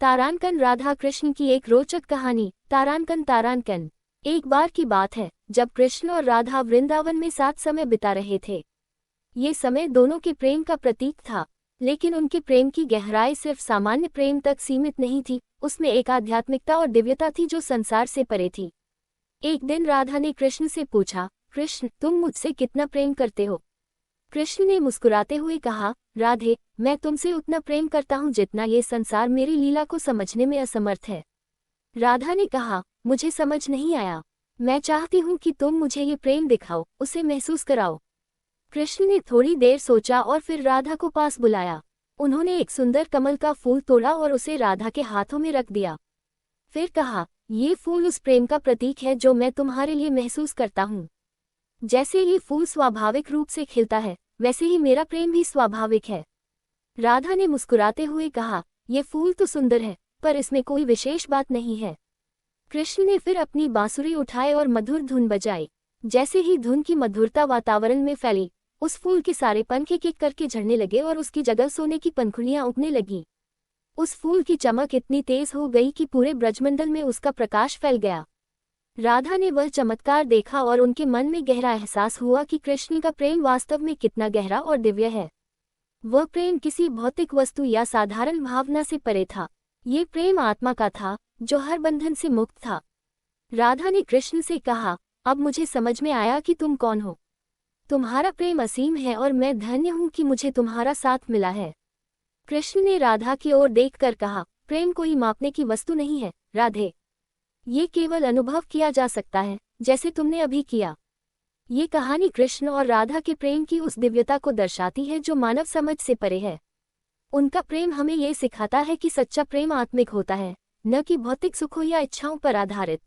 तारांकन राधा कृष्ण की एक रोचक कहानी। तारांकन तारांकन। एक बार की बात है जब कृष्ण और राधा वृंदावन में साथ समय बिता रहे थे। ये समय दोनों के प्रेम का प्रतीक था, लेकिन उनके प्रेम की गहराई सिर्फ सामान्य प्रेम तक सीमित नहीं थी, उसमें एक आध्यात्मिकता और दिव्यता थी जो संसार से परे थी। एक दिन राधा ने कृष्ण से पूछा, कृष्ण, तुम मुझसे कितना प्रेम करते हो? कृष्ण ने मुस्कुराते हुए कहा, राधे, मैं तुमसे उतना प्रेम करता हूँ जितना ये संसार मेरी लीला को समझने में असमर्थ है। राधा ने कहा, मुझे समझ नहीं आया। मैं चाहती हूँ कि तुम मुझे ये प्रेम दिखाओ, उसे महसूस कराओ। कृष्ण ने थोड़ी देर सोचा और फिर राधा को पास बुलाया। उन्होंने एक सुंदर कमल का फूल तोड़ा और उसे राधा के हाथों में रख दिया। फिर कहा, ये फूल उस प्रेम का प्रतीक है जो मैं तुम्हारे लिए महसूस करता हूँ। जैसे ये फूल स्वाभाविक रूप से खिलता है, वैसे ही मेरा प्रेम भी स्वाभाविक है। राधा ने मुस्कुराते हुए कहा, ये फूल तो सुंदर है, पर इसमें कोई विशेष बात नहीं है। कृष्ण ने फिर अपनी बांसुरी उठाई और मधुर धुन बजाई। जैसे ही धुन की मधुरता वातावरण में फैली, उस फूल के सारे पंख एक एक करके झड़ने लगे और उसकी जगह सोने की पंखुड़ियां उगने लगीं। उस फूल की चमक इतनी तेज हो गई कि पूरे ब्रजमंडल में उसका प्रकाश फैल गया। राधा ने वह चमत्कार देखा और उनके मन में गहरा एहसास हुआ कि कृष्ण का प्रेम वास्तव में कितना गहरा और दिव्य है। वह प्रेम किसी भौतिक वस्तु या साधारण भावना से परे था। ये प्रेम आत्मा का था, जो हर बंधन से मुक्त था। राधा ने कृष्ण से कहा, अब मुझे समझ में आया कि तुम कौन हो। तुम्हारा प्रेम असीम है और मैं धन्य हूँ कि मुझे तुम्हारा साथ मिला है। कृष्ण ने राधा की ओर देखकर कहा, प्रेम कोई मापने की वस्तु नहीं है, राधे। ये केवल अनुभव किया जा सकता है, जैसे तुमने अभी किया। ये कहानी कृष्ण और राधा के प्रेम की उस दिव्यता को दर्शाती है जो मानव समझ से परे है। उनका प्रेम हमें ये सिखाता है कि सच्चा प्रेम आत्मिक होता है, न कि भौतिक सुखों या इच्छाओं पर आधारित।